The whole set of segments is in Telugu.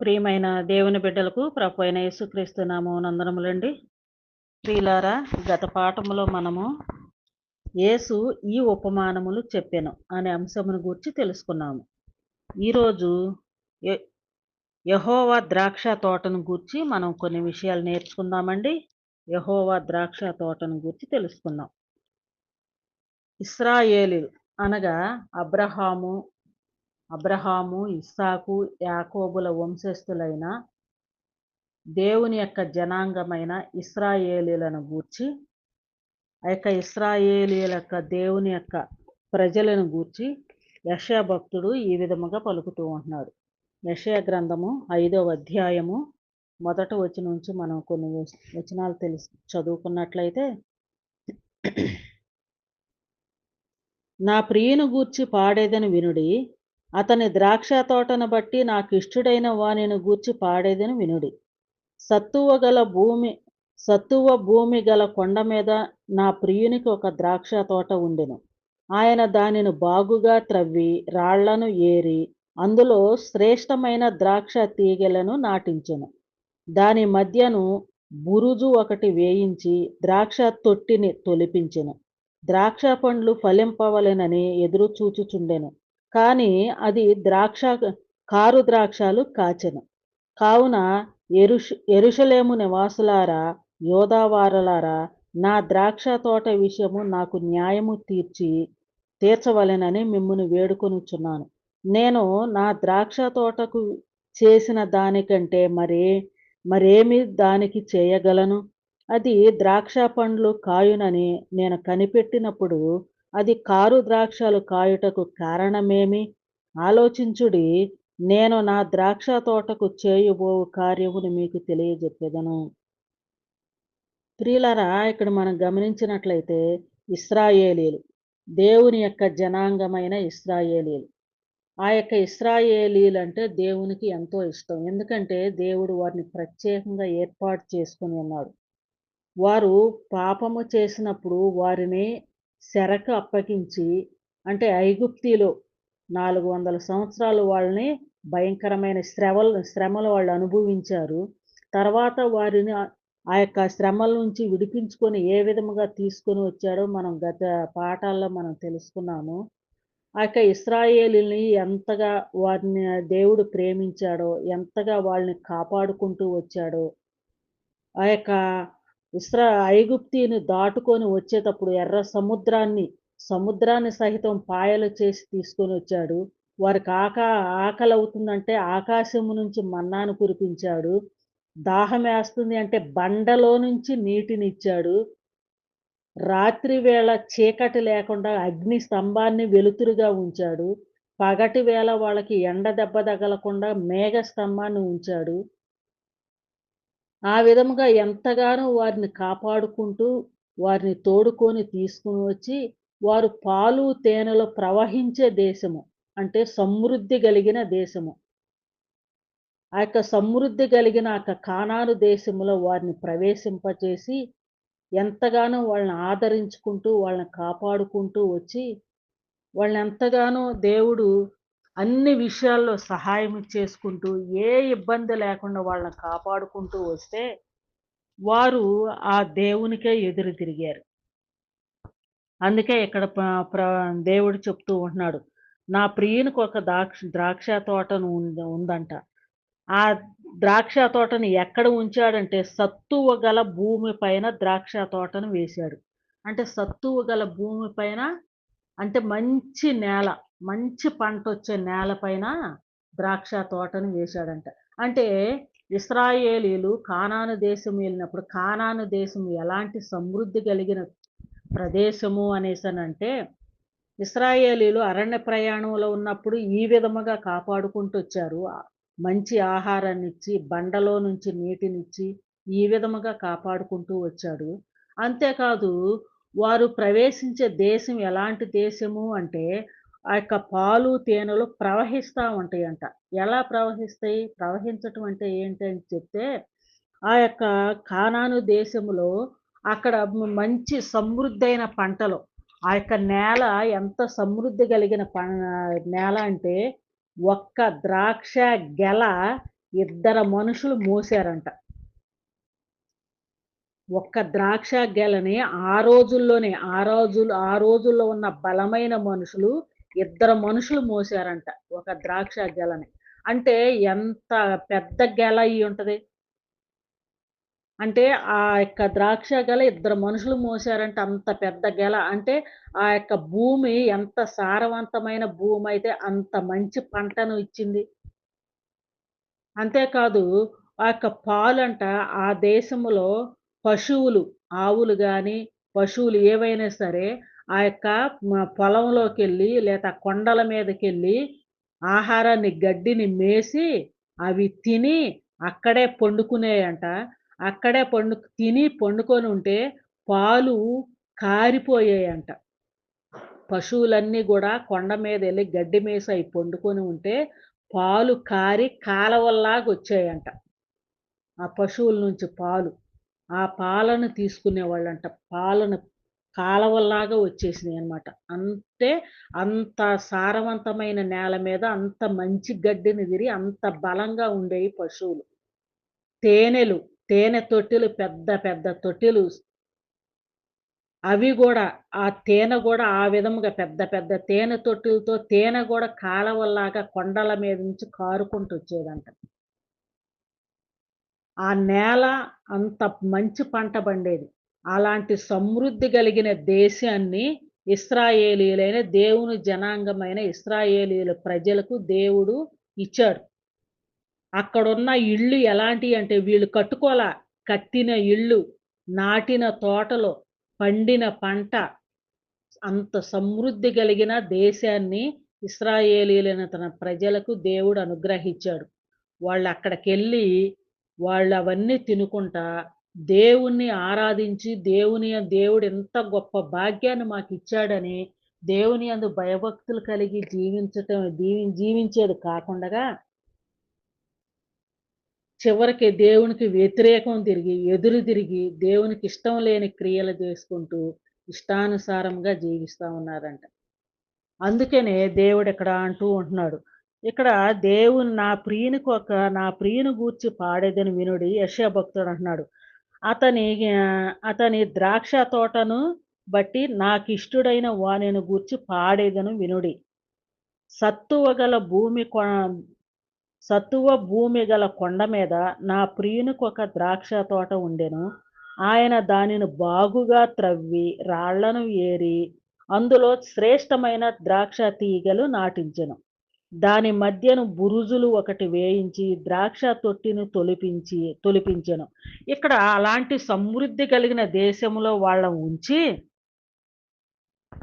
ప్రియమైన దేవుని బిడ్డలకు ప్రభు అయిన యేసుక్రీస్తు నామమున వందనములండి. ప్రియులారా, గత పాఠములో మనము యేసు ఈ ఉపమానములు చెప్పెను అనే అంశమును గూర్చి తెలుసుకున్నాము. ఈరోజు యె యెహోవా ద్రాక్ష తోటను గూర్చి మనం కొన్ని విషయాలు నేర్చుకుందామండి. యెహోవా ద్రాక్ష తోటను గూర్చి తెలుసుకుందాం. ఇశ్రాయేలీయులు అనగా అబ్రహాము, ఇస్సాకు, యాకోబుల వంశస్థులైన దేవుని యొక్క జనాంగమైన ఇశ్రాయేలీయులను గూర్చి, ఆ యొక్క ఇశ్రాయేలీయుల యొక్క దేవుని యొక్క ప్రజలను గూర్చి యెషయా భక్తుడు ఈ విధముగా పలుకుతూ ఉంటున్నాడు. యెషయా గ్రంథము 5వ అధ్యాయము మొదటి వచనం నుంచి మనం కొన్ని వచనాలు చదువుకున్నట్లయితే, నా ప్రియుని గూర్చి పాడేదని వినుడి, అతని ద్రాక్ష తోటను బట్టి నాకిష్టుడైన వానిని గూర్చి పాడేదని వినుడి. సత్తువ భూమి గల కొండ మీద నా ప్రియునికి ఒక ద్రాక్ష తోట ఉండెను. ఆయన దానిని బాగుగా త్రవ్వి రాళ్లను ఏరి అందులో శ్రేష్టమైన ద్రాక్ష తీగెలను నాటించెను. దాని మధ్యను బురుజు ఒకటి వేయించి ద్రాక్ష తొట్టిని తొలిపించెను. ద్రాక్ష పండ్లు ఫలింపవలెనని ఎదురు చూచుచుండెను. కాని అది కారు ద్రాక్షలు కాచెను. కావున యెరూషలేము నివాసులారా, యూదావారలారా, నా ద్రాక్ష తోట విషయము నాకు న్యాయము తీర్చవలెనని మిమ్మును వేడుకొనుచున్నాను. నేను నా ద్రాక్ష తోటకు చేసిన దానికంటే మరేమి దానికి చేయగలను? అది ద్రాక్ష పండ్లు కాయునని నేను కనిపెట్టినప్పుడు అది కారు ద్రాక్షలు కాయుటకు కారణమేమి? ఆలోచించుడి. నేను నా ద్రాక్ష తోటకు చేయబోవు కార్యమును మీకు తెలియజెప్పెదను. ప్రియులారా, ఇక్కడ మనం గమనించినట్లయితే ఇశ్రాయేలీయులు, దేవుని యొక్క జనాంగమైన ఇశ్రాయేలీయులు. ఆ యొక్క ఇశ్రాయేలీయులు అంటే దేవునికి ఎంతో ఇష్టం. ఎందుకంటే దేవుడు వారిని ప్రత్యేకంగా ఏర్పాటు చేసుకుని ఉన్నాడు. వారు పాపము చేసినప్పుడు వారిని చెరకు అప్పగించి, అంటే ఐగుప్తిలో 400 సంవత్సరాలు వాళ్ళని భయంకరమైన శ్రమలు వాళ్ళు అనుభవించారు. తర్వాత వారిని ఆ యొక్క శ్రమల నుంచి విడిపించుకొని ఏ విధముగా తీసుకొని వచ్చాడో మనం గత పాఠాల్లో మనం తెలుసుకున్నాము. ఆ యొక్క ఇశ్రాయేలీయుల్ని ఎంతగా వారిని దేవుడు ప్రేమించాడో, ఎంతగా వాళ్ళని కాపాడుకుంటూ వచ్చాడో, ఆ యొక్క ఐగుప్తిని దాటుకొని వచ్చేటప్పుడు సముద్రాన్ని సహితం పాయలు చేసి తీసుకొని వచ్చాడు. వారికి ఆకలి అవుతుందంటే ఆకాశము నుంచి మన్నాను కురిపించాడు. దాహం వేస్తుంది అంటే బండలో నుంచి నీటినిచ్చాడు. రాత్రి వేళ చీకటి లేకుండా అగ్ని స్తంభాన్ని వెలుతురుగా ఉంచాడు. పగటి వేళ వాళ్ళకి ఎండ దెబ్బ తగలకుండా మేఘ స్తంభాన్ని ఉంచాడు. ఆ విధముగా ఎంతగానో వారిని కాపాడుకుంటూ, వారిని తోడుకొని తీసుకొని వచ్చి, వారు పాలు తేనెలు ప్రవహించే దేశము, అంటే సమృద్ధి కలిగిన దేశము. ఆ యొక్క సమృద్ధి కలిగిన కానాను దేశములో వారిని ప్రవేశింపచేసి, ఎంతగానో వాళ్ళని ఆదరించుకుంటూ, వాళ్ళని కాపాడుకుంటూ వచ్చి, వాళ్ళనెంతగానో దేవుడు అన్ని విషయాల్లో సహాయం చేసుకుంటూ, ఏ ఇబ్బంది లేకుండా వాళ్ళని కాపాడుకుంటూ వస్తే, వారు ఆ దేవునికే ఎదురు తిరిగారు. అందుకే ఇక్కడ దేవుడు చెప్తూ ఉంటున్నాడు, నా ప్రియునికి ఒక ద్రాక్ష తోటను ఉందంట. ఆ ద్రాక్ష తోటని ఎక్కడ ఉంచాడంటే సత్తువ గల భూమి పైన ద్రాక్ష తోటను వేశాడు. అంటే సత్తువ గల భూమి పైన, అంటే మంచి నేల, మంచి పంటొచ్చే నేల పైన ద్రాక్ష తోటను వేశాడంట. అంటే ఇశ్రాయేలీయులు కానాను దేశం వెళ్ళినప్పుడు, కానాను దేశం ఎలాంటి సమృద్ధి కలిగిన ప్రదేశము అనేసనంటే, ఇశ్రాయేలీయులు అరణ్య ప్రయాణంలో ఉన్నప్పుడు ఈ విధముగా కాపాడుకుంటూ వచ్చారు. మంచి ఆహారాన్నిచ్చి, బండలో నుంచి నీటినిచ్చి, ఈ విధముగా కాపాడుకుంటూ వచ్చాడు. అంతేకాదు, వారు ప్రవేశించే దేశం ఎలాంటి దేశము అంటే, ఆ యొక్క పాలు తేనెలు ప్రవహిస్తా ఉంటాయంట. ఎలా ప్రవహిస్తాయి? ప్రవహించటం అంటే ఏంటని చెప్తే, ఆ యొక్క కానాను దేశములో అక్కడ మంచి సమృద్ధైన పంటలు, ఆ యొక్క నేల ఎంత సమృద్ధి కలిగిన నేల అంటే, ఒక్క ద్రాక్ష గెల ఇద్దరు మనుషులు మోసారంట. ఒక్క ద్రాక్ష గెలని ఆ రోజుల్లో ఉన్న బలమైన మనుషులు, ఇద్దరు మనుషులు మోసారంట ఒక ద్రాక్ష గెలని. అంటే ఎంత పెద్ద గెల అయ్యుంటది. అంటే ఆ యొక్క ద్రాక్ష గెల ఇద్దరు మనుషులు మోసారంటే అంత పెద్ద గెల. అంటే ఆ యొక్క భూమి ఎంత సారవంతమైన భూమయితే అంత మంచి పంటను ఇచ్చింది. అంతేకాదు ఆ యొక్క పాలంట ఆ దేశములో పశువులు, ఆవులు గాని, పశువులు ఏవైనా సరే ఆ యొక్క పొలంలోకెళ్ళి లేతే ఆ కొండల మీదకెళ్ళి ఆహారాన్ని, గడ్డిని మేసి అవి తిని అక్కడే పండుకునేయంట. అక్కడే తిని పండుకొనుంటే పాలు కారిపోయాయంట. పశువులన్నీ గూడా కొండ మీదెళ్లి గడ్డి మేసి అయి పండుకొని ఉంటే, పాలు కారి కాలవల్లాగొచ్చాయంట. ఆ పశువుల నుంచి పాలు. ఆ పాలను తీసుకునేవాళ్ళంట. పాలను కాలవల్లాగా వచ్చేసినాయన్నమాట. అంటే అంత సారవంతమైన నేల మీద అంత మంచి గడ్డిని తిని అంత బలంగా ఉండేయి పశువులు. తేనెలు, తేనె తొట్టెలు పెద్ద పెద్ద తొట్టెలు అవి గూడా, ఆ తేనె గూడా ఆ విధముగా పెద్ద పెద్ద తేనె తొట్టెలతో తేనె గూడా కాలవల్లాగా కొండల మీద నుంచి కారుకుంటొచ్చేదంట. ఆ నేల అంత మంచి పంట పండేది. అలాంటి సమృద్ధి కలిగిన దేశాన్ని ఇశ్రాయేలీయులైన దేవుని జనాంగమైన ఇశ్రాయేలీయుల ప్రజలకు దేవుడు ఇచ్చాడు. అక్కడున్న ఇళ్ళు ఎలాంటియంటే వీళ్ళు కట్టుకోలా. కట్టిన ఇళ్ళు, నాటిన తోటలు, పండిన పంట అంత సమృద్ధి కలిగిన దేశాన్ని ఇశ్రాయేలీయులైన తన ప్రజలకు దేవుడు అనుగ్రహించాడు. వాళ్ళక్కడికెళ్ళి వాళ్ళవన్నీ తినుకుంటా, దేవుణ్ణి ఆరాధించి, దేవుడు ఇంత గొప్ప భాగ్యాన్ని మాకిచ్చాడని, దేవుని యందు భయభక్తులు కలిగి జీవించేది కాకుండగా, చివరికి దేవునికి వ్యతిరేకం తిరిగి, ఎదురు తిరిగి, దేవునికి ఇష్టం లేని క్రియలు చేసుకుంటూ, ఇష్టానుసారంగా జీవిస్తా ఉన్నారంట. అందుకనే దేవుడిక్కడ అంటూ ఉంటున్నాడు. ఇక్కడ నా ప్రియుని గూర్చి పాడేదని వినుడి యెషయా భక్తుడు అంటున్నాడు. అతని అతని ద్రాక్ష తోటను బట్టి నాకిష్టుడైన వానిని గూర్చి పాడేదను వినుడి. సత్తువ గల భూమి కొ సత్తువ భూమి గల కొండ మీద నా ప్రియునికొక ద్రాక్ష తోట ఉండెను. ఆయన దానిని బాగుగా త్రవ్వి, రాళ్లను ఏరి, అందులో శ్రేష్టమైన ద్రాక్ష తీగెలు నాటించెను. దాని మధ్యను బురుజులు ఒకటి వేయించి, ద్రాక్ష తొట్టిని తొలిపించెను. ఇక్కడ అలాంటి సమృద్ధి కలిగిన దేశంలో వాళ్ళని ఉంచి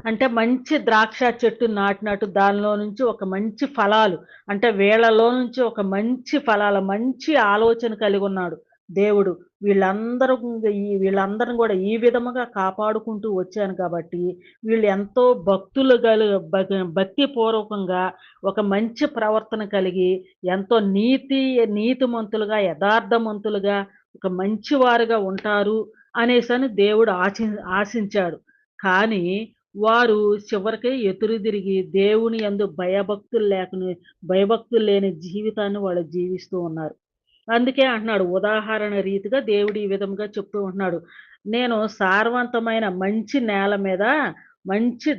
అంటే మంచి ద్రాక్ష చెట్టు నాటినట్టు దానిలో నుంచి ఒక మంచి ఫలాలు అంటే వీళ్ళలో నుంచి ఒక మంచి ఫలాలు, మంచి ఆలోచన కలిగున్నాడు దేవుడు. వీళ్ళందరిని గూడా ఈ విధముగా కాపాడుకుంటూ వచ్చాను కాబట్టి, వీళ్ళు ఎంతో భక్తిపూర్వకంగా ఒక మంచి ప్రవర్తన కలిగి, ఎంతో నీతిమంతులుగా, యథార్థవంతులుగా, ఒక మంచివారుగా ఉంటారు అనేసని దేవుడు ఆశించాడు. కానీ వారు చివరికి ఎదురుదిరిగి దేవుని యందు భయభక్తులు లేని జీవితాన్ని వాళ్ళు జీవిస్తూ ఉన్నారు. అందుకే అంటున్నాడు ఉదాహరణ రీతిగా దేవుడు ఈ విధంగా చెప్తూ ఉంటున్నాడు. నేను సారవంతమైన మంచి నేల మీద మంచి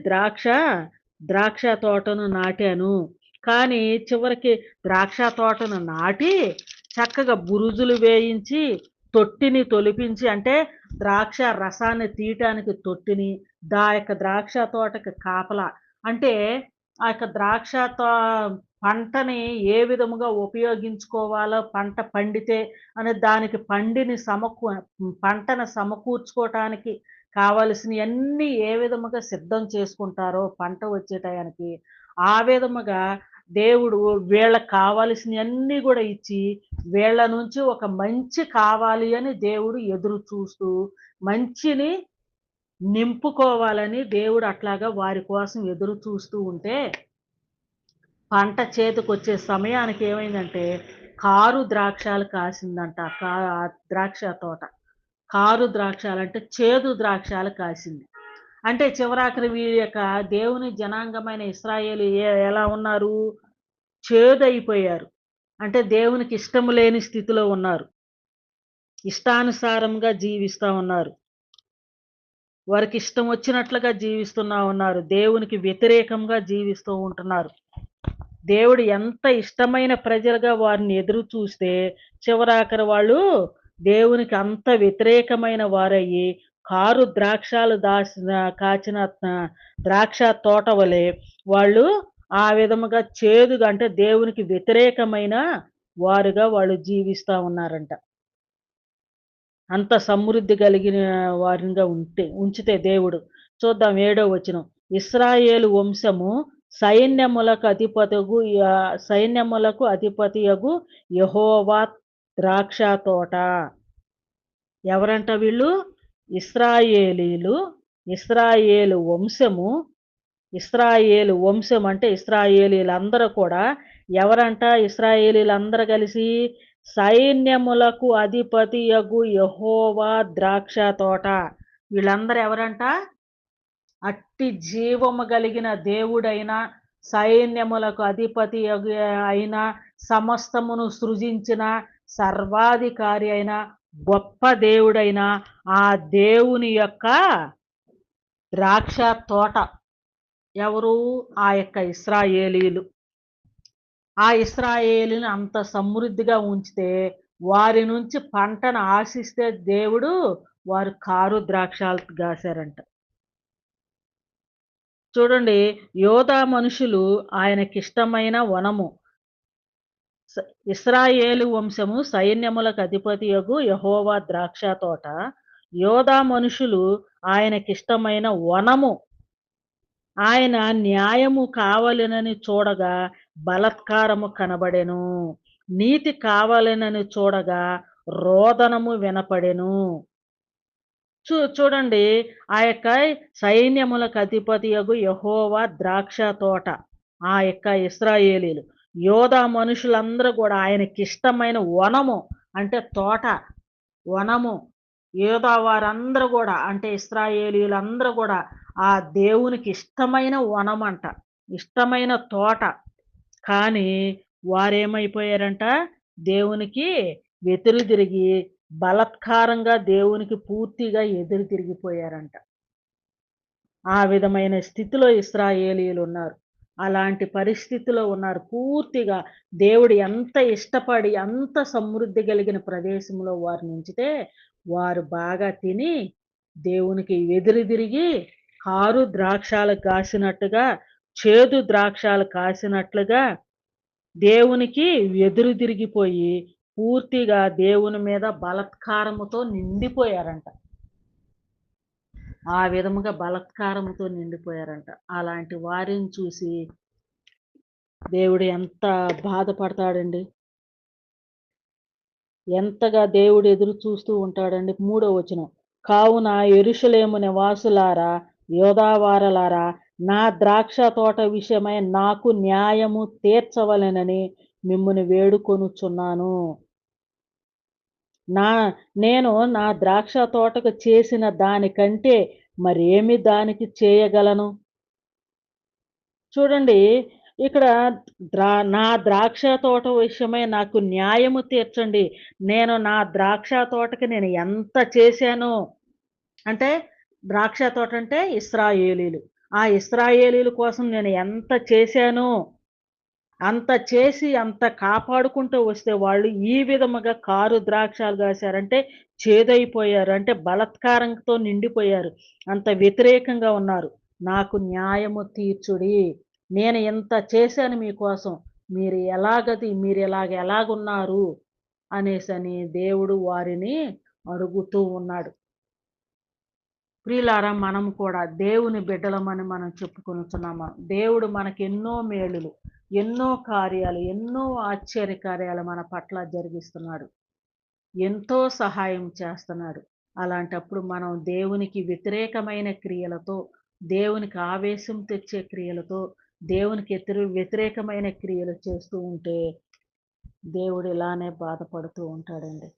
ద్రాక్ష తోటను నాటాను. కానీ చివరికి ద్రాక్ష తోటను నాటి చక్కగా బురుజులు వేయించి, తొట్టిని తొలిపించి అంటే ద్రాక్ష రసాన్ని తీయటానికి తొట్టిని, యొక్క ద్రాక్ష తోటకి కాపలా. అంటే ఆ యొక్క ద్రాక్ష తో పంటని ఏ విధముగా ఉపయోగించుకోవాలో, పంట పండితే అని దానికి పంటను సమకూర్చుకోవటానికి కావలసినయన్నీ ఏ విధముగా సిద్ధం చేసుకుంటారో పంట వచ్చే టయానికి, ఆ విధముగా దేవుడు వీళ్ళకి కావాల్సినయన్నీ గూడా ఇచ్చి, వీళ్ళ నుంచి ఒక మంచి కావాలి అని దేవుడు ఎదురు చూస్తూ, మంచిని నింపుకోవాలని దేవుడు అట్లాగా వారి కోసం ఎదురు చూస్తూ ఉంటే, పంట చేతికొచ్చే సమయానికి ఏమైందంటే, కారు ద్రాక్షాలు కాసిందంట. ఆ ద్రాక్ష తోట. కారు ద్రాక్షాలంటే చేదు ద్రాక్షాలు కాసింది. అంటే చివరాఖరి వీరి యొక్క దేవుని జనాంగమైన ఇశ్రాయేలు ఎలా ఉన్నారు? చేదయిపోయారు. అంటే దేవునికి ఇష్టము లేని స్థితిలో ఉన్నారు. ఇష్టానుసారంగా జీవిస్తా ఉన్నారు. వారికి ఇష్టం వచ్చినట్లుగా జీవిస్తున్నా ఉన్నారు. దేవునికి వ్యతిరేకంగా జీవిస్తూ ఉంటున్నారు. దేవుడు ఎంత ఇష్టమైన ప్రజలుగా వారిని ఎదురు చూస్తే, చివరాఖరి వాళ్ళు దేవునికి అంత వ్యతిరేకమైన వారయ్యి, కారు ద్రాక్షాలు కాచిన ద్రాక్ష తోట వలె వాళ్ళు ఆ విధముగా చేదుగా అంటే దేవునికి వ్యతిరేకమైన వారుగా వాళ్ళు జీవిస్తా ఉన్నారంట. అంత సమృద్ధి కలిగిన వారిగా ఉంచితే దేవుడు. చూద్దాం ఏడో వచనం. ఇశ్రాయేలు వంశము సైన్యములకు అధిపతియగు యెహోవా ద్రాక్ష తోట. ఎవరంట వీళ్ళు? ఇశ్రాయేలీలు. ఇశ్రాయేలు వంశము. ఇశ్రాయేలు వంశం అంటే ఇశ్రాయేలీలందరూ కూడా ఎవరంట? ఇశ్రాయేలీలందరూ కలిసి సైన్యములకు అధిపతియగు యెహోవా ద్రాక్ష తోట. వీళ్ళందరూ ఎవరంట? అట్టి జీవము కలిగిన దేవుడైన, సైన్యములకు అయిన, సమస్తమును సృజించిన, సర్వాధికారి అయిన, గొప్ప దేవుడైన ఆ దేవుని యొక్క ద్రాక్ష తోట. ఎవరు? ఆ యొక్క ఇశ్రాయేలీలు. ఆ ఇశ్రాయేలుని అంత సమృద్ధిగా ఉంచితే, వారి నుంచి పంటను ఆశిస్తే దేవుడు వారు కారు ద్రాక్షాలు గాసారంట. చూడండి, యోధా మనుషులు ఆయనకిష్టమైన వనము. ఇశ్రాయేలు వంశము సైన్యములకు అధిపతియగు యెహోవా ద్రాక్ష తోట. యోధా మనుషులు ఆయనకిష్టమైన వనము. ఆయన న్యాయము కావలెనని చూడగా బలాత్కారము కనబడెను. నీతి కావాలెనని చూడగా రోదనము వినపడెను. చూడండి, ఆ యొక్క సైన్యములకు అధిపతియగు యెహోవా ద్రాక్ష తోట. ఆ యొక్క ఇశ్రాయేలీలు. యోధా మనుషులందరూ గూడా ఆయనకిష్టమైన వనము అంటే తోట. వనము. యోధా వారందరూ గూడా అంటే ఇశ్రాయేలీయులందరూ గూడా ఆ దేవునికి ఇష్టమైన వనమంట. ఇష్టమైన తోట. కానీ వారేమైపోయారంట? దేవునికి వెతురుదిరిగి బలాత్కారంగా దేవునికి పూర్తిగా ఎదురు తిరిగిపోయారంట. ఆ విధమైన స్థితిలో ఇశ్రాయేలీయులున్నారు. అలాంటి పరిస్థితిలో ఉన్నారు. పూర్తిగా దేవుడు ఎంత ఇష్టపడి, అంత సమృద్ధి కలిగిన ప్రదేశంలో వారిని ఉంచితే, వారు బాగా తిని, దేవునికి వెదురుదిరిగి, కారు ద్రాక్షాలు కాసినట్టుగా, చేదు ద్రాక్షాలు కాసినట్లుగా దేవునికి వెదురుదిరిగిపోయి, పూర్తిగా దేవుని మీద బలాత్కారముతో నిండిపోయారంట. ఆ విధముగా బలాత్కారముతో నిండిపోయారంట. అలాంటి వారిని చూసి దేవుడు ఎంత బాధపడతాడండి. ఎంతగా దేవుడు ఎదురు చూస్తూ ఉంటాడండి. మూడో వచనం. కావున యెరూషలేము నివాసులారా, యోధావారలారా, నా ద్రాక్ష తోట విషయమై నాకు న్యాయము తీర్చవలెనని మిమ్మును వేడుకొనుచున్నాను. నా నేను నా ద్రాక్ష తోటకు చేసిన దానికంటే మరేమి దానికి చేయగలను? చూడండి, ఇక్కడ నా ద్రాక్ష తోట విషయమై నాకు న్యాయము తీర్చండి. నేను నా ద్రాక్ష తోటకి నేను ఎంత చేశానో అంటే ద్రాక్ష తోట అంటే ఇశ్రాయేలీలు. ఆ ఇశ్రాయేలీల కోసం నేను ఎంత చేశానో అంత చేసి, అంత కాపాడుకుంటూ వస్తే వాళ్ళు ఈ విధముగా కారు ద్రాక్షాలు కాసారంటే చేదైపోయారు. అంటే బలాత్కారంతో నిండిపోయారు. అంత వ్యతిరేకంగా ఉన్నారు. నాకు న్యాయము తీర్చుడి. నేను ఇంత చేశాను మీకోసం. మీరు ఎలాగున్నారు అనేసని దేవుడు వారిని అడుగుతూ ఉన్నాడు. ప్రియులారా, మనం కూడా దేవుని బిడ్డలమని మనం చెప్పుకొనుచున్నాము. దేవుడు మనకెన్నో మేలులు, ఎన్నో కార్యాలు, ఎన్నో ఆశ్చర్య కార్యాలు మన పట్ల జరిగిస్తున్నాడు. ఎంతో సహాయం చేస్తున్నాడు. అలాంటప్పుడు మనం దేవునికి వ్యతిరేకమైన క్రియలతో, దేవునికి ఆవేశం తెచ్చే క్రియలతో, దేవునికి వ్యతిరేకమైన క్రియలు చేస్తూ ఉంటే దేవుడు ఇలానే బాధపడుతూ ఉంటాడండి.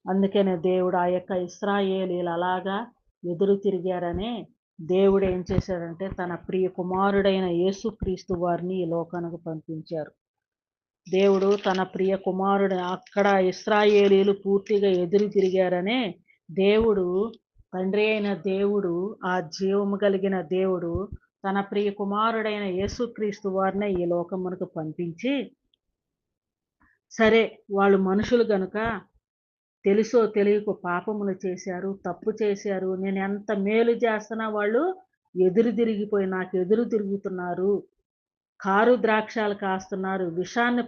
అందుకనే దేవుడు ఆ యొక్క ఇశ్రాయేలీయులు అలాగా ఎదురు తిరిగారని దేవుడు ఏం చేశాడంటే తన ప్రియ కుమారుడైన యేసుక్రీస్తు వారిని ఈ లోకానికి పంపించారు. దేవుడు తన ప్రియ కుమారుడు అక్కడ ఇశ్రాయేలీయులు పూర్తిగా ఎదురు తిరిగారనే దేవుడు, తండ్రి అయిన దేవుడు, ఆ జీవము కలిగిన దేవుడు తన ప్రియ కుమారుడైన యేసుక్రీస్తు వారిని ఈ లోకమునకు పంపించి, సరే వాళ్ళు మనుషులు గనుక తెలుసో తెలియకో పాపములు చేశారు, తప్పు చేశారు. నేను ఎంత మేలు చేస్తున్నా వాళ్ళు ఎదురు తిరిగిపోయి నాకు ఎదురు తిరుగుతున్నారు. కారు ద్రాక్షాలు కాస్తున్నారు. విషాన్ని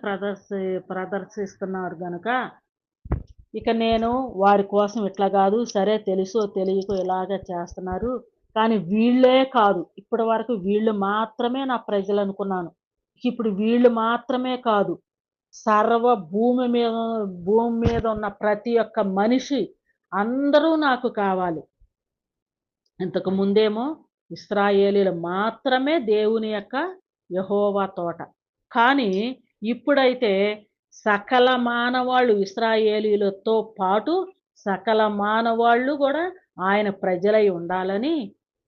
ప్రదర్శిస్తున్నారు గనుక, ఇక నేను వారి కోసం ఇట్లా కాదు, సరే తెలుసో తెలియకో ఇలాగ చేస్తున్నారు. కానీ వీళ్ళే కాదు. ఇప్పటి వరకు వీళ్ళు మాత్రమే నా ప్రజలు అనుకున్నాను. ఇప్పుడు వీళ్ళు మాత్రమే కాదు. సర్వ భూమి మీద ఉన్న ప్రతి ఒక్క మనిషి అందరూ నాకు కావాలి. ఇంతకు ముందేమో ఇశ్రాయేలీయులు మాత్రమే దేవుని యొక్క యెహోవా తోట. కానీ ఇప్పుడైతే సకల మానవాళ్ళు ఇశ్రాయేలీయులతో పాటు సకల మానవాళ్ళు గూడా ఆయన ప్రజలై ఉండాలని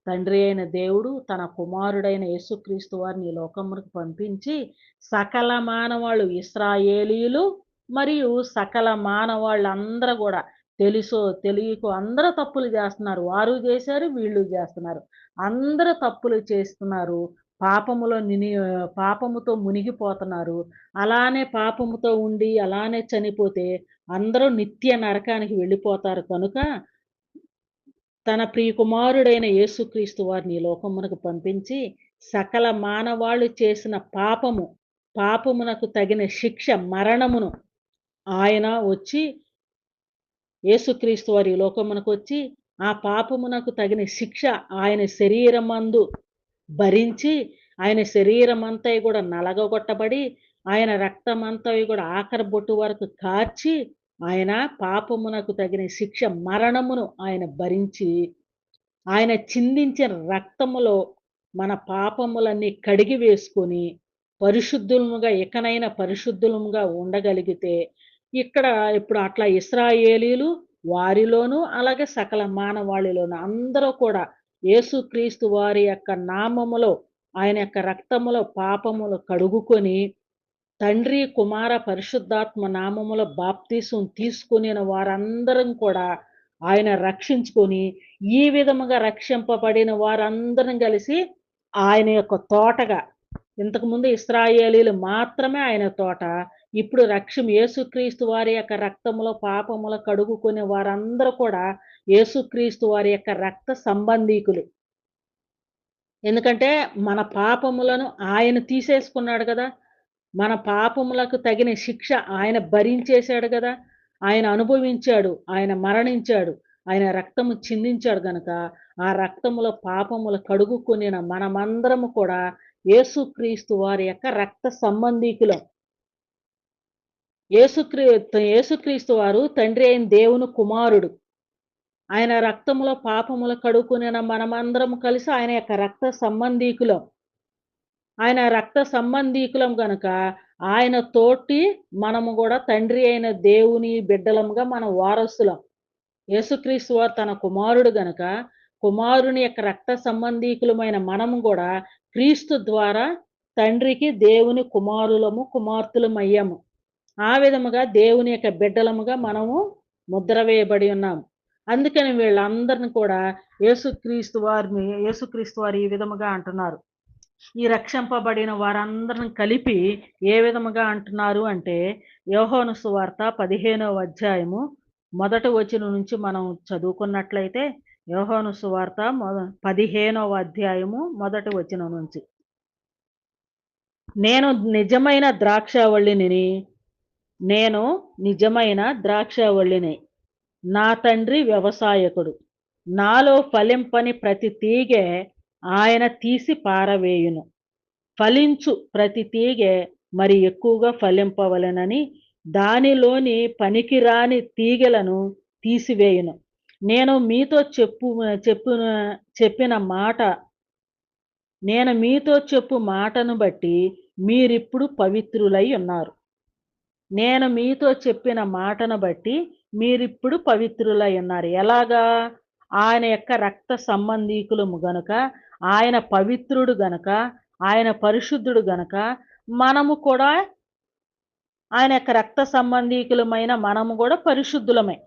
తండ్రి అయిన దేవుడు తన కుమారుడైన యేసుక్రీస్తు వారిని ఈ లోకమునకు పంపించి, సకల మానవాళ్ళు ఇశ్రాయేలీయులు మరియు సకల మానవాళ్ళందరూ గూడా తెలుసో తెలియకో అందరూ తప్పులు చేస్తున్నారు. వారు చేశారు, వీళ్ళు చేస్తున్నారు. అందరూ తప్పులు చేస్తున్నారు. పాపముతో మునిగిపోతున్నారు. అలానే పాపముతో ఉండి, అలానే చనిపోతే అందరూ నిత్య నరకానికి వెళ్ళిపోతారు కనుక, తన ప్రియ కుమారుడైన యేసుక్రీస్తు వారిని ఈ లోకమునకు పంపించి, సకల మానవాళ్ళు చేసిన పాపమునకు తగిన శిక్ష మరణమును ఆయన వచ్చి యేసుక్రీస్తు వారు ఈ లోకమునకొచ్చి, ఆ పాపమునకు తగిన శిక్ష ఆయన శరీరమందు భరించి, ఆయన శరీరమంతయు గూడా నలగగొట్టబడి, ఆయన రక్తమంతయు గూడా ఆఖరి బొట్టు వరకు కార్చి, ఆయన పాపమునకు తగిన శిక్ష మరణమును ఆయన భరించి, ఆయన చిందించిన రక్తములో మన పాపములన్నీ కడిగి వేసుకొని, ఇకనైనా పరిశుద్ధులముగా ఉండగలిగితే, ఇక్కడ ఇప్పుడు అట్లా ఇశ్రాయేలీయులు వారిలోనూ, అలాగే సకల మానవాళిలోను అందరూ కూడా యేసుక్రీస్తు వారి యొక్క నామములో, ఆయన యొక్క రక్తములో పాపములు కడుగుకొని, తండ్రి, కుమార, పరిశుద్ధాత్మ నామములో బాప్తీసం తీసుకొనిన వారందరం కూడా ఆయన రక్షించుకొని, ఈ విధముగా రక్షింపబడిన వారందరం కలిసి ఆయన యొక్క తోటగా, ఇంతకుముందు ఇశ్రాయేలీయులు మాత్రమే ఆయన తోట. ఇప్పుడు యేసుక్రీస్తు వారి యొక్క రక్తములో పాపములు కడుగుకునే వారందరూ కూడా యేసుక్రీస్తు వారి యొక్క రక్త సంబంధీకులు. ఎందుకంటే మన పాపములను ఆయన తీసేసుకున్నాడు గదా! మన పాపములకు తగిన శిక్ష ఆయన భరించేశాడు గదా! ఆయన అనుభవించాడు. ఆయన మరణించాడు. ఆయన రక్తము చిందించాడు గనక, ఆ రక్తములో పాపములు కడుగుకొనిన మనమందరము కూడా యేసుక్రీస్తు వారి యొక్క రక్త సంబంధీకులం. యేసుక్రీస్తు వారు తండ్రి అయిన దేవుని కుమారుడు. ఆయన రక్తములో పాపములు కడుక్కునిన మనమందరం కలిసి ఆయన యొక్క రక్త సంబంధీకులం. ఆయన రక్త సంబంధీకులం గనక, ఆయన తోటి మనము గూడా తండ్రి అయిన దేవుని బిడ్డలముగా మనం వారసులం. యేసుక్రీస్తు వారు తన కుమారుడు గనక, కుమారుని యొక్క రక్త సంబంధీకులమైన మనము గూడా క్రీస్తు ద్వారా తండ్రికి దేవుని కుమారులము, కుమార్తెలమయ్యాము. ఆ విధముగా దేవుని యొక్క బిడ్డలముగా మనము ముద్ర వేయబడి ఉన్నాము. అందుకని వీళ్ళందరిని కూడా యేసుక్రీస్తు వారు ఈ విధముగా అంటున్నారు. ఈ రక్షింపబడిన వారందరిని కలిపి ఏ విధముగా అంటున్నారు అంటే, యోహాను సువార్త 15వ అధ్యాయము మొదటి వచనం నుంచి మనం చదువుకున్నట్లయితే, యోహాను సువార్త 15వ అధ్యాయము మొదటి వచనం నుంచి. నేను నిజమైన ద్రాక్షావళిని, నా తండ్రి వ్యవసాయకుడు. నాలో ఫలింపని ప్రతి తీగె ఆయన తీసి పారవేయును. ఫలించు ప్రతి తీగె మరి ఎక్కువగా ఫలింపవలెనని దానిలోని పనికిరాని తీగెలను తీసివేయును. నేను మీతో చెప్పు మాటను బట్టి మీరిప్పుడు పవిత్రులై ఉన్నారు. నేను మీతో చెప్పిన మాటను బట్టి మీరిప్పుడు పవిత్రులై ఉన్నారు. ఎలాగా? ఆయన యొక్క రక్త సంబంధీకులము గనుక, ఆయన పవిత్రుడు గనక, ఆయన పరిశుద్ధుడు గనక, మనము కూడా ఆయన యొక్క రక్త సంబంధీకులమైన మనము గూడా పరిశుద్ధులమే.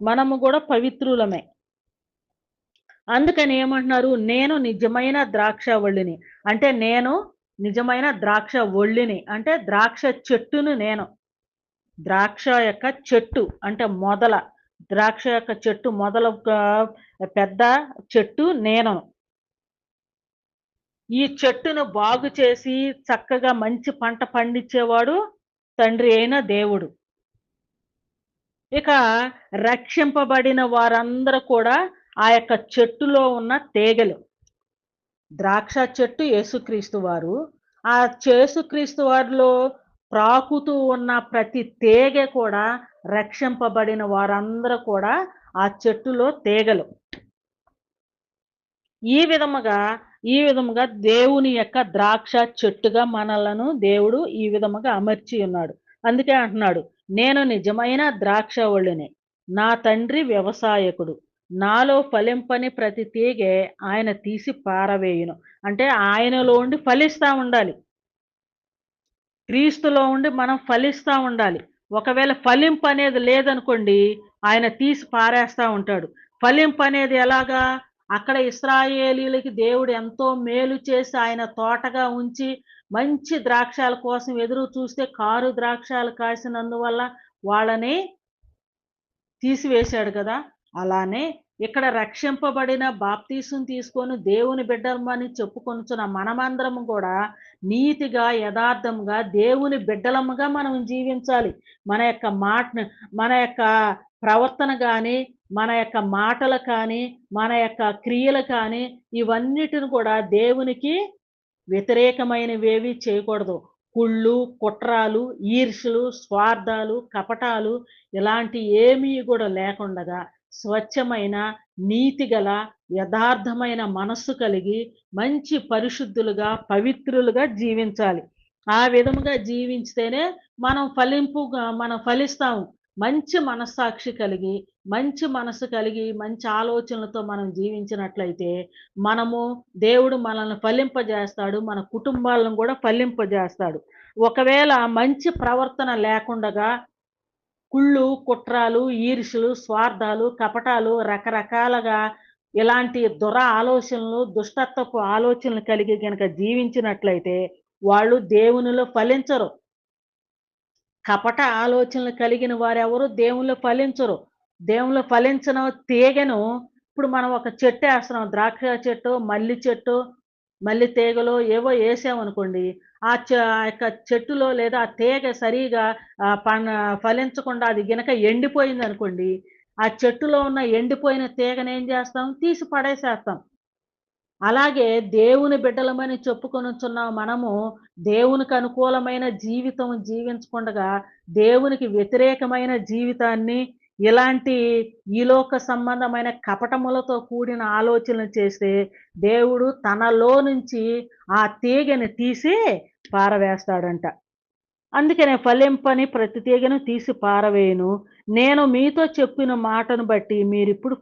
మనము గూడా పవిత్రులమే. అందుకని ఏమంటున్నారు? నేను నిజమైన ద్రాక్షావల్లిని. అంటే నేను నిజమైన ద్రాక్ష అంటే ద్రాక్ష చెట్టును నేను. ద్రాక్ష యొక్క చెట్టు అంటే మొదల. ద్రాక్ష యొక్క చెట్టు మొదల పెద్ద చెట్టు నేను. ఈ చెట్టును బాగు చేసి చక్కగా మంచి పంట పండించేవాడు తండ్రి అయిన దేవుడు. ఇక రక్షింపబడిన వారందరూ కూడా ఆ యొక్క చెట్టులో ఉన్న తీగలు. ద్రాక్ష చెట్టు యేసుక్రీస్తు వారు. ఆ యేసుక్రీస్తు వారిలో ప్రాకుతూ ఉన్న ప్రతి తీగ కూడా రక్షింపబడిన వారందరూ కూడా ఆ చెట్టులో తీగలు. ఈ విధముగా, ఈ విధముగా దేవుని యొక్క ద్రాక్ష చెట్టుగా మనలను దేవుడు ఈ విధముగా అమర్చి ఉన్నాడు. అందుకే అంటున్నాడు, నేను నిజమైన ద్రాక్షవల్లిని. నా తండ్రి వ్యవసాయకుడు. నాలో ఫలింపని ప్రతి తీగె ఆయన తీసి పారవేయును. అంటే ఆయనలో ఉండి ఫలిస్తా ఉండాలి. క్రీస్తులో ఉండి మనం ఫలిస్తా ఉండాలి. ఒకవేళ ఫలింపనేది లేదనుకోండి, ఆయన తీసి పారేస్తా ఉంటాడు. ఫలింపనేది ఎలాగా? అక్కడ ఇశ్రాయేలీయులకి దేవుడు ఎంతో మేలు చేసి ఆయన తోటగా ఉంచి, మంచి ద్రాక్షాల కోసం ఎదురు చూస్తే కారు ద్రాక్షాలు కాసినందువల్ల వాళ్ళని తీసివేశాడు కదా! అలానే ఇక్కడ రక్షింపబడిన బాప్తీసం తీసుకొని దేవుని బిడ్డలమని చెప్పుకొనుచున్న మనమందరము కూడా నీతిగా, యథార్థంగా దేవుని బిడ్డలముగా మనం జీవించాలి. మన యొక్క మాటను మన యొక్క ప్రవర్తన గాని, మన యొక్క మాటలు కానీ, మన యొక్క క్రియలు కానీ ఇవన్నిటిని కూడా దేవునికి వ్యతిరేకమైనవేవి చేయకూడదు. కుళ్ళు, కుట్రాలు, ఈర్ష్యలు, స్వార్థాలు, కపటాలు ఇలాంటి ఏమీ గూడా లేకుండగా స్వచ్ఛమైన, నీతిగల, యథార్థమైన మనస్సు కలిగి మంచి పరిశుద్ధులుగా, పవిత్రులుగా జీవించాలి. ఆ విధముగా జీవించితేనే మనం ఫలిస్తాము. మంచి మనస్సాక్షి కలిగి, మంచి మనసు కలిగి, మంచి ఆలోచనలతో మనం జీవించినట్లయితే మనము దేవుడు మనల్ని ఫలింపజేస్తాడు. మన కుటుంబాలను గూడా ఫలింపజేస్తాడు. ఒకవేళ మంచి ప్రవర్తన లేకుండగా కుళ్ళు, కుట్రాలు, ఈర్ష్యలు, స్వార్థాలు, కపటాలు రకరకాలుగా ఇలాంటి ఆలోచనలు, దుష్టత్వపు ఆలోచనలు కలిగి గనక జీవించినట్లయితే వాళ్ళు దేవునిలో ఫలించరు. కపట ఆలోచనలు కలిగిన వారెవరు దేవునిలో ఫలించరు. దేవునిలో ఫలించిన తీగను ఇప్పుడు మనం ఒక చెట్టేస్తున్నాం. ద్రాక్ష చెట్టో, మల్లి చెట్టో, మల్లి తీగలో ఏవో ఏసామనుకోండి. ఆ యొక్క చెట్టులో లేదా ఆ తీగ సరిగా ఫలించకుండా అది గినక ఎండిపోయిందనుకోండి. ఆ చెట్టులో ఉన్న ఎండిపోయిన తీగనేం చేస్తాం? తీసి పడేసేస్తాం. అలాగే దేవుని బిడ్డలమని చెప్పుకొనుచున్న మనము దేవునికి అనుకూలమైన జీవితం జీవించకుండగా, దేవునికి వ్యతిరేకమైన జీవితాన్ని ఇలాంటి ఈ లోక సంబంధమైన కపటములతో కూడిన ఆలోచనలు చేస్తే, దేవుడు తనలో నుంచి ఆ తీగని తీసి పారవేస్తాడంట. అందుకనే ఫలింపని ప్రతి తీగను తీసి పారవేయును. నేను మీతో చెప్పిన మాటను బట్టి మీరిప్పుడు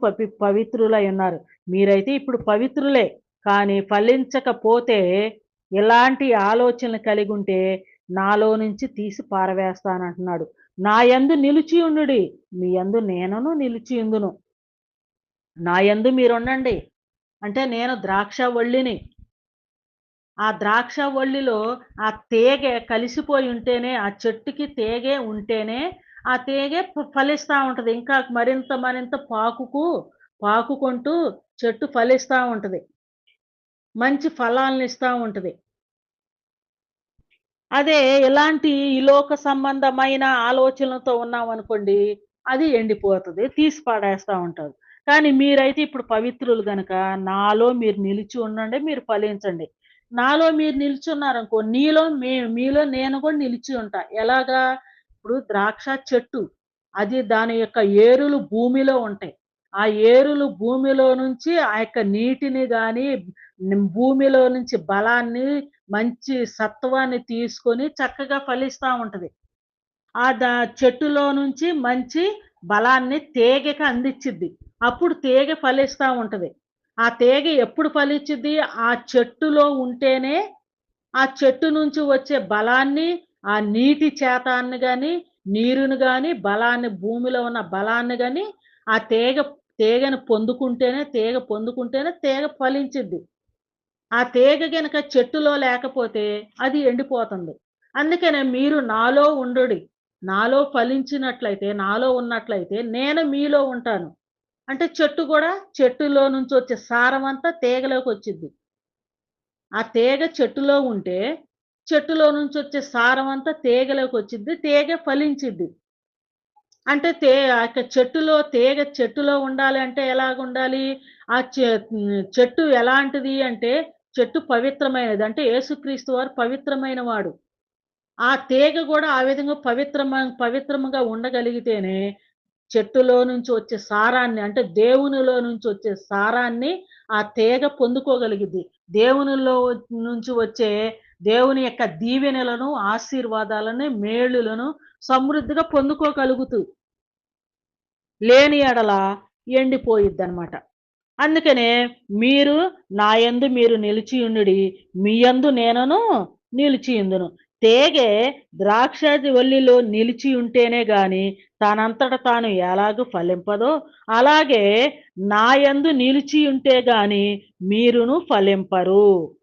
పవిత్రులై ఉన్నారు. మీరైతే ఇప్పుడు పవిత్రులే. కానీ ఫలించకపోతే ఇలాంటి ఆలోచనలు కలిగుంటే నాలో నుంచి తీసి పారవేస్తానంటున్నాడు. నా యందు నిలిచి ఉండుడి. మీ యందు నేనును నిలిచియుందును. నా యందు మీరుండండి. అంటే నేను ద్రాక్షవల్లిని. ఆ ద్రాక్షవల్లిలో ఆ తీగె కలిసిపోయి ఉంటేనే, ఆ చెట్టుకి తీగె ఉంటేనే, ఆ తీగె ఫలిస్తా ఉంటది. ఇంకా మరింత మరింత పాకుకుంటూ చెట్టు ఫలిస్తా ఉంటది. మంచి ఫలాలనిస్తా ఉంటది. అదే ఇలాంటి ఈ లోక సంబంధమైన ఆలోచనలతో ఉన్నామనుకోండి, అది ఎండిపోతది. తీసి పడేస్తా ఉంటారు. కానీ మీరైతే ఇప్పుడు పవిత్రులు గనక, నాలో మీరు నిలిచి ఉండండి, మీరు ఫలించండి. నాలో మీరు నిల్చున్నారనుకో, మీలో నేను కూడా నిలిచి ఉంటా. ఎలాగా? ఇప్పుడు ద్రాక్ష చెట్టు, అది దాని యొక్క ఏరులు భూమిలో ఉంటాయి. ఆ ఏరులు భూమిలో నుంచి ఆ యొక్క నీటిని గాని, భూమిలో నుంచి బలాన్ని, మంచి సత్వాన్ని తీసుకొని చక్కగా ఫలిస్తా ఉంటది. ఆ చెట్టులో నుంచి మంచి బలాన్ని తీగకి అందిచ్చిద్ది. అప్పుడు తీగ ఫలిస్తా ఉంటది. ఆ తీగ ఎప్పుడు ఫలిచ్చిద్ది? ఆ చెట్టులో ఉంటేనే, ఆ చెట్టు నుంచి వచ్చే బలాన్ని, ఆ నీటి చేతాన్ని గాని, నీరుని గాని, బలాన్ని భూమిలో ఉన్న బలాన్ని గాని, ఆ తీగను పొందుకుంటేనే తీగ ఫలించిద్ది. ఆ తీగ గనక చెట్టులో లేకపోతే అది ఎండిపోతుంది. అందుకనే మీరు నాలో ఉండుడి. నాలో ఫలించినట్లయితే, నాలో ఉన్నట్లయితే నేను మీలో ఉంటాను. అంటే చెట్టు గూడా చెట్టులో నుంచొచ్చే సారమంతా తీగలోకొచ్చిద్ది. ఆ తీగ చెట్టులో ఉంటే, చెట్టులో నుంచొచ్చే సారమంతా తీగలోకొచ్చిద్ది. తీగ ఫలించిద్ది. అంటే ఆ యొక్క చెట్టులో ఉండాలి అంటే ఎలాగుండాలి? ఆ చె చెట్టు ఎలాంటిది అంటే, చెట్టు పవిత్రమైనది. అంటే యేసుక్రీస్తు వారు పవిత్రమైన వాడు. ఆ తీగ గూడా ఆ విధంగా పవిత్రముగా ఉండగలిగితేనే, చెట్టులో నుంచి వచ్చే సారాన్ని అంటే దేవునిలో నుంచి వచ్చే సారాన్ని ఆ తీగ పొందుకోగలిగిద్ది. దేవునిలో నుంచి వచ్చే దేవుని యొక్క దీవెనలను, ఆశీర్వాదాలను, మేలులను సమృద్ధిగా పొందుకోగలుగుతూ లేని యెడల ఎండిపోయిద్దనమాట. అందుకనే మీరు నా యందు మీరు నిలిచియుండుడి. మీ యందు నేనును నిలిచియుందును. తీగె ద్రాక్షాది వల్లిలో నిలిచి ఉంటేనే గాని తనంతట తాను ఎలాగు ఫలింపదో, అలాగే నా యందు నిలిచి ఉంటే గాని మీరును ఫలింపరు.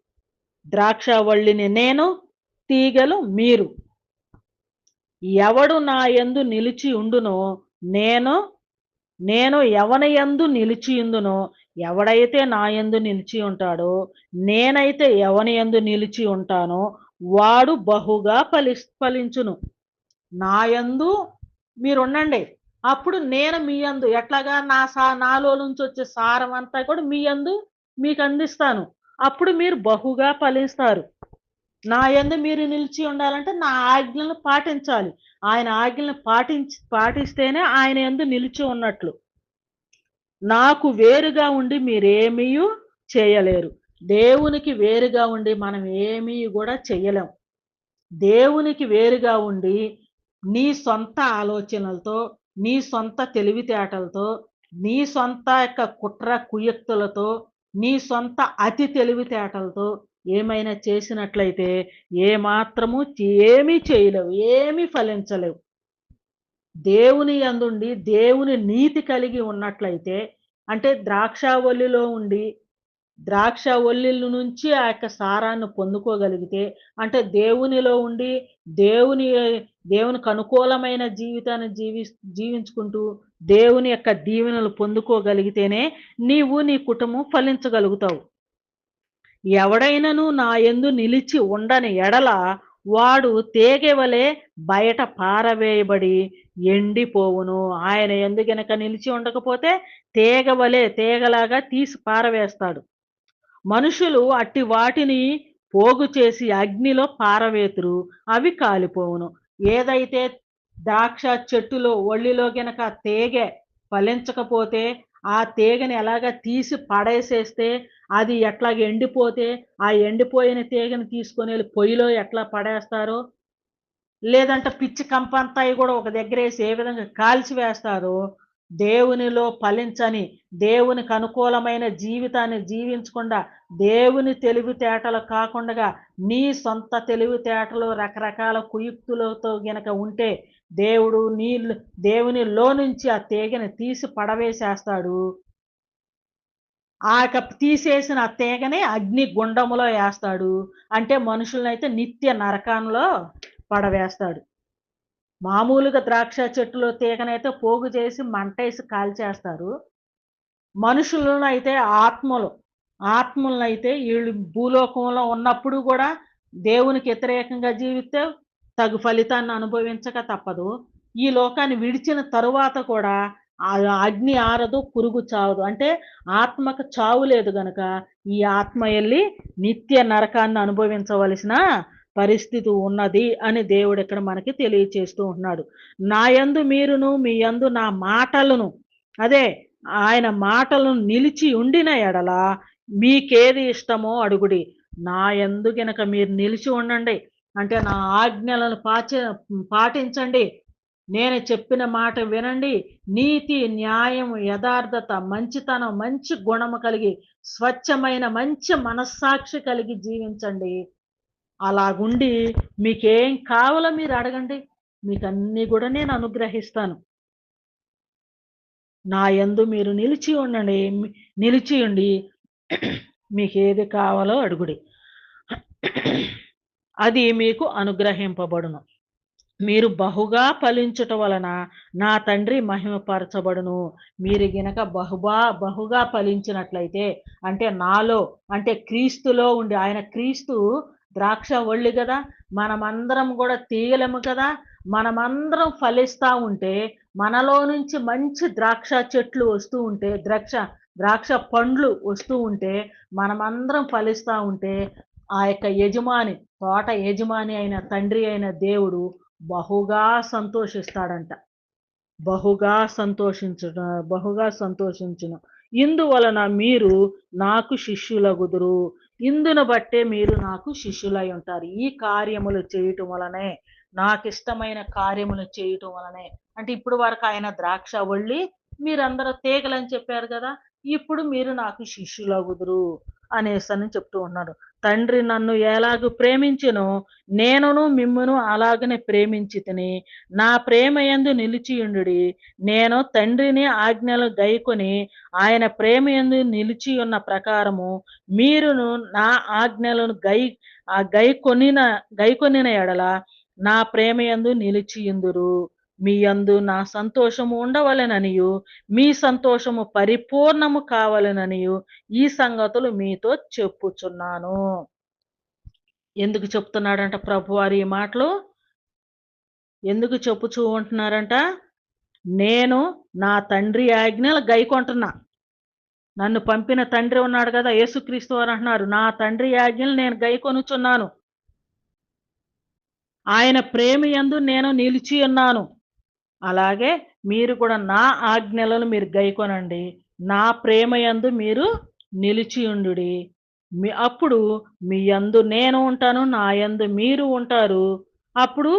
ద్రాక్షావల్లిని నేను, తీగలు మీరు. ఎవడు నా యందు నిలిచి ఉండునో నేను నేను ఎవని యందు నిలిచియుందునో, ఎవడైతే నా యందు నిలిచి ఉంటాడో, నేనైతే ఎవని యందు నిలిచి ఉంటానో, వాడు బహుగా ఫలించును. నా యందు మీరుండండి. అప్పుడు నేను మీ యందు ఎట్లాగా నాలో నుంచొచ్చే సారమంతా కూడా మీ యందు మీకందిస్తాను. అప్పుడు మీరు బహుగా ఫలిస్తారు. నా యందు మీరు నిలిచి ఉండాలంటే నా ఆజ్ఞలను పాటించాలి. ఆయన ఆజ్ఞలను పాటిస్తేనే ఆయన యందు నిలిచి ఉన్నట్లు. నాకు వేరుగా ఉండి మీరేమీయు చేయలేరు. దేవునికి వేరుగా ఉండి మనం ఏమీ గూడా చెయ్యలేం. దేవునికి వేరుగా ఉండి, నీ సొంత ఆలోచనలతో, నీ సొంత తెలివితేటలతో, నీ సొంత యొక్క కుట్ర కుయుక్తులతో, నీ సొంత అతి తెలివితేటలతో ఏమైనా చేసినట్లయితే ఏమాత్రము ఏమీ చేయలేవు. ఏమీ ఫలించలేవు. దేవుని యందుండి దేవుని నీతి కలిగి ఉన్నట్లయితే అంటే ద్రాక్షావల్లిలో ఉండి ద్రాక్షావల్లిల నుంచి ఆ యొక్క సారాన్ని పొందుకోగలిగితే అంటే దేవునిలో ఉండి దేవుని దేవునికి అనుకూలమైన జీవితాన్ని జీవించుకుంటూ దేవుని యొక్క దీవెనలు పొందుకోగలిగితేనే నీవు నీ కుటుంబం ఫలించగలుగుతావు. ఎవడైనను నా యందు నిలిచి ఉండని ఎడల వాడు తీగెవలె బయట పారవేయబడి ఎండిపోవును. ఆయన యందు గనక నిలిచి ఉండకపోతే తీగలాగా తీసి పారవేస్తాడు. మనుషులు అట్టి వాటిని పోగు చేసి అగ్నిలో పారవేతురు. అవి కాలిపోవును. ఏదైతే ద్రాక్ష చెట్టులో ఒళ్ళిలో గనక తీగె ఫలించకపోతే, ఆ తీగని ఎలాగా తీసి పడేసేస్తే, అది ఎట్లాగ ఎండిపోతే, ఆ ఎండిపోయిన తీగని తీసుకొనెళ్ళి పొయ్యిలో ఎట్లా పడేస్తారో, లేదంటే పిచ్చి కంపంతాయి గూడా ఒక దగ్గరేసి ఏ విధంగా కాల్చివేస్తారో, దేవునిలో ఫలించని, దేవునికి అనుకూలమైన జీవితాన్ని జీవించకుండా, దేవుని తెలివితేటలు కాకుండగా, నీ సొంత తెలివితేటలు రకరకాల కుయుక్తులతో గనక ఉంటే, దేవుడు దేవునిలో నుంచి ఆ తీగని తీసి పడవేసేస్తాడు. ఆ యొక్క తీసేసిన ఆ తీగని అగ్ని గుండములో ఏస్తాడు. అంటే మనుషులనైతే నిత్య నరకంలో పడవేస్తాడు. మామూలుగా ద్రాక్ష చెట్టులో తీగనైతే పోగు చేసి మంటేసి కాల్చేస్తారు. మనుషులనైతే ఆత్మలనైతే ఈళ్ళు భూలోకంలో ఉన్నప్పుడు గూడా దేవునికి వ్యతిరేకంగా జీవిస్తే తగు ఫలితాన్ని అనుభవించక తప్పదు. ఈ లోకాన్ని విడిచిన తరువాత కూడా ఆ అగ్ని ఆరదు, పురుగు చావదు. అంటే ఆత్మకు చావు లేదు గనక ఈ ఆత్మ ఎళ్లి నిత్య నరకాన్ని అనుభవించవలసిన పరిస్థితి ఉన్నది అని దేవుడిక్కడ మనకి తెలియచేస్తూ ఉంటున్నాడు. నా యందు మీరును, మీ యందు నా మాటలను అదే ఆయన మాటలను నిలిచి ఉండిన ఎడల మీకేది ఇష్టమో అడుగుడి. నా యందు గనక మీరు నిలిచి ఉండండి. అంటే నా ఆజ్ఞలను పాటించండి. నేను చెప్పిన మాట వినండి. నీతి, న్యాయం, యథార్థత, మంచితనం, మంచి గుణము కలిగి, స్వచ్ఛమైన మంచి మనస్సాక్షి కలిగి జీవించండి. అలాగుండి మీకేం కావాలో మీరు అడగండి. మీకన్నీ గూడా నేను అనుగ్రహిస్తాను. నా యందు మీరు నిలిచి ఉండండి. నిలిచి ఉండి మీకేది కావాలో అడుగుడి. అది మీకు అనుగ్రహింపబడును. మీరు బహుగా ఫలించుట వలన నా తండ్రి మహిమపరచబడును. మీరు గినక బహుగా ఫలించినట్లయితే అంటే నాలో అంటే క్రీస్తులో ఉండి ఆయన క్రీస్తు ద్రాక్ష వల్లి గదా! మనమందరం గూడా తీగలము కదా! మనమందరం ఫలిస్తా ఉంటే మనలో నుంచి మంచి ద్రాక్ష చెట్లు వస్తూ ఉంటే ద్రాక్ష పండ్లు వస్తూ ఉంటే మనమందరం ఫలిస్తా ఉంటే ఆ యొక్క యజమాని తోట యజమాని అయిన తండ్రి అయిన దేవుడు బహుగా సంతోషిస్తాడంట. బహుగా సంతోషించుట బహుగా సంతోషించును. ఇందువలన మీరు నాకు శిష్యులగుదురు. ఇందును బట్టే మీరు నాకు శిష్యులై ఉంటారు. ఈ కార్యములు చేయటం వలనే నాకిష్టమైన కార్యములు చేయటం వలనే అంటే ఇప్పుడు వరకు ఆయన ద్రాక్షవల్లి, మీరందరూ తీగలని చెప్పారు గదా! ఇప్పుడు మీరు నాకు శిష్యులగుదురు అనేసని చెప్తూ ఉన్నాడు. తండ్రి నన్ను ఎలాగు ప్రేమించెనో నేనును మిమ్మును అలాగనే ప్రేమించితిని. నా ప్రేమయందు నిలిచియుండుడి. నేను తండ్రిని ఆజ్ఞలు గైకొని ఆయన ప్రేమయందు నిలిచి ఉన్న ప్రకారము మీరును నా ఆజ్ఞలను గైకొనిన ఎడల నా ప్రేమయందు నిలిచియుందురు. మీ యందు నా సంతోషము ఉండవలెననియు మీ సంతోషము పరిపూర్ణము కావాలననియు ఈ సంగతులు మీతో చెప్పుచున్నాను. ఎందుకు చెప్తున్నాడంట ప్రభువారు ఈ మాటలు? ఎందుకు చెప్పుచూ ఉంటున్నారంట? నేను నా తండ్రి ఆజ్ఞలు గైకొంటున్నా. నన్ను పంపిన తండ్రి ఉన్నాడు గదా! యేసుక్రీస్తు వారు అంటున్నారు. నా తండ్రి ఆజ్ఞలు నేను గైకొనుచున్నాను. ఆయన ప్రేమ యందు నేను నిలిచి ఉన్నాను. అలాగే మీరు కూడా నా ఆజ్ఞలను మీరు గైకొనండి. నా ప్రేమ యందు మీరు నిలిచియుండుడి. అప్పుడు మీ యందు నేను ఉంటాను. నా యందు మీరు ఉంటారు. అప్పుడు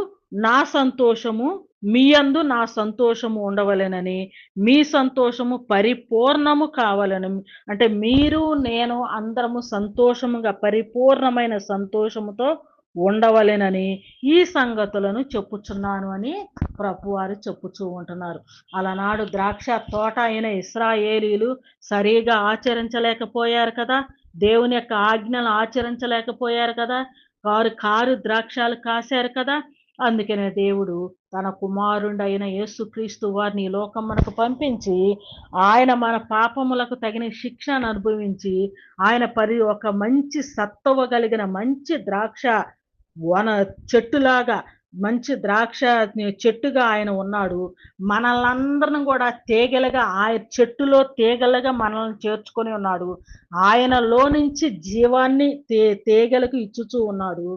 నా సంతోషము మీ యందు నా సంతోషము ఉండవలెనని, మీ సంతోషము పరిపూర్ణము కావాలని అంటే మీరు నేను అందరము సంతోషముగా పరిపూర్ణమైన సంతోషముతో ఉండవలెనని ఈ సంగతులను చెప్పుచున్నాను అని ప్రభువారు చెప్పుచూ ఉంటున్నారు. అలనాడు ద్రాక్ష తోట అయిన ఇశ్రాయేలీయులు సరిగా ఆచరించలేకపోయారు కదా! దేవుని యొక్క ఆజ్ఞలు ఆచరించలేకపోయారు కదా! కారు ద్రాక్షాలు కాశారు కదా! అందుకనే దేవుడు తన కుమారుడైన యేసుక్రీస్తు వారిని ఈ లోకమునకు పంపించి, ఆయన మన పాపములకు తగిన శిక్షను అనుభవించి, ఆయన ఒక మంచి సత్తువ కలిగిన మంచి ద్రాక్ష వన చెట్టులాగా మంచి ద్రాక్ష చెట్టుగా ఆయన ఉన్నాడు. మనల్నందరిని గూడా తీగెలుగా చెట్టులో తీగలుగా మనల్ని చేర్చుకొని ఉన్నాడు. ఆయనలో నుంచి జీవాన్ని తీగలకు ఇచ్చుచూ ఉన్నాడు.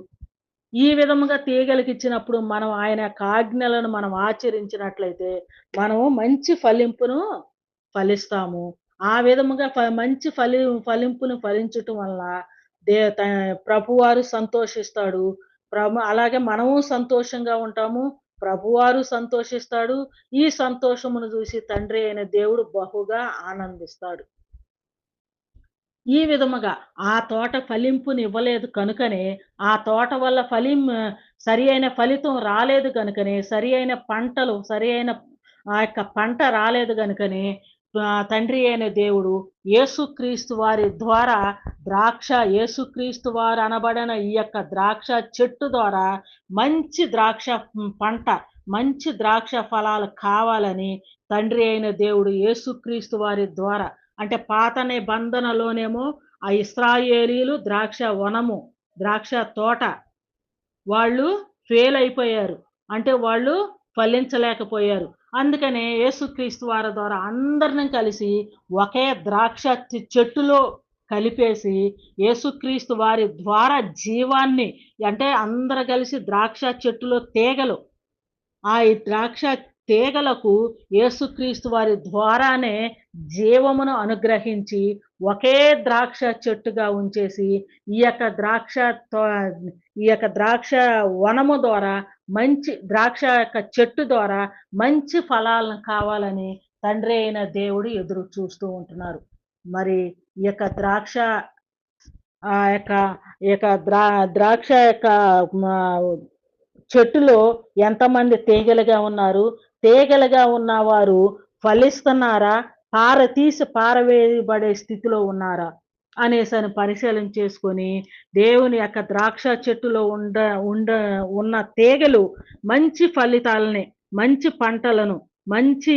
ఈ విధముగా తీగలకిచ్చినప్పుడు మనం ఆయన యొక్క ఆజ్ఞలను మనం ఆచరించినట్లయితే, మనము మంచి ఫలింపును ఫలిస్తాము. ఆ విధముగా మంచి ఫలింపును ఫలించటం వల్ల దే త ప్రభువారు సంతోషిస్తాడు. అలాగే మనము సంతోషంగా ఉంటాము. ప్రభువారు సంతోషిస్తాడు. ఈ సంతోషమును చూసి తండ్రి అయిన దేవుడు బహుగా ఆనందిస్తాడు. ఈ విధముగా ఆ తోట ఫలింపునివ్వలేదు కనుకనే, ఆ తోట వల్ల సరి అయిన ఫలితం రాలేదు గనుకనే, సరి అయిన ఆ యొక్క పంట రాలేదు గనుకనే తండ్రి అయిన దేవుడు యేసుక్రీస్తు వారి ద్వారా యేసుక్రీస్తు వారు అనబడిన ఈ యొక్క ద్రాక్ష చెట్టు ద్వారా మంచి పంట, మంచి ద్రాక్ష ఫలాలు కావాలని తండ్రి అయిన దేవుడు యేసుక్రీస్తు వారి ద్వారా అంటే పాత నిబంధనలోనేమో ఆ ఇశ్రాయేలీయులు ద్రాక్ష తోట వాళ్ళు ఫెయిల్ అయిపోయారు. అంటే వాళ్ళు ఫలించలేకపోయారు. అందుకనే యేసుక్రీస్తు వారి ద్వారా అందరిని కలిసి ఒకే ద్రాక్ష చెట్టులో కలిపేసి యేసుక్రీస్తు వారి ద్వారా జీవాన్ని అంటే అందరూ కలిసి ద్రాక్ష చెట్టులో తీగలు ఈ ద్రాక్ష తీగలకు యేసుక్రీస్తు వారి ద్వారానే జీవమును అనుగ్రహించి ఒకే ద్రాక్ష చెట్టుగా ఉంచేసి ఈ యొక్క ద్రాక్ష తో ఈ యొక్క ద్రాక్ష వనము ద్వారా ద్రాక్ష యొక్క చెట్టు ద్వారా మంచి ఫలాలను కావాలని తండ్రి అయిన దేవుడు ఎదురు చూస్తూ ఉంటున్నారు. మరి ఈ యొక్క ఆ యొక్క ఈ యొక్క ద్రాక్ష యొక్క మా చెట్టులో ఎంతమంది తీగలుగా ఉన్నారు? తీగలుగా ఉన్నవారు ఫలిస్తున్నారా? తీసి పారవేయబడే స్థితిలో ఉన్నారా? అనేసని పరిశీలన చేసుకొని, దేవుని యొక్క ద్రాక్ష చెట్టులో ఉండ ఉన్న తీగలు మంచి ఫలితాలని, మంచి పంటలను, మంచి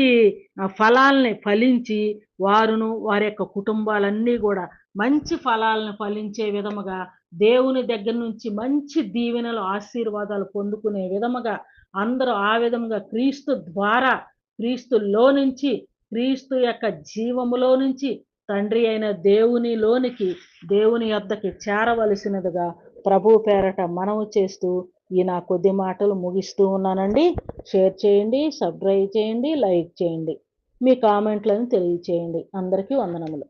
ఫలాల్ని ఫలించి, వారి యొక్క కుటుంబాలన్నీ గూడా మంచి ఫలాలను ఫలించే విధముగా దేవుని దగ్గర నుంచి మంచి దీవెనలు, ఆశీర్వాదాలు పొందుకునే విధముగా అందరూ ఆ విధముగా క్రీస్తు ద్వారా, క్రీస్తులో నుంచి, క్రీస్తు యొక్క జీవములో నుంచి తండ్రి అయిన దేవునిలోనికి, దేవుని యొద్దకి చేరవలసినదిగా ప్రభు పేరట మనవి చేస్తూ ఈ నా కొద్ది మాటలు ముగిస్తూ ఉన్నానండి. షేర్ చేయండి, సబ్స్క్రైబ్ చేయండి, లైక్ చేయండి. మీ కామెంట్లను తెలియచేయండి. అందరికీ వందనములు.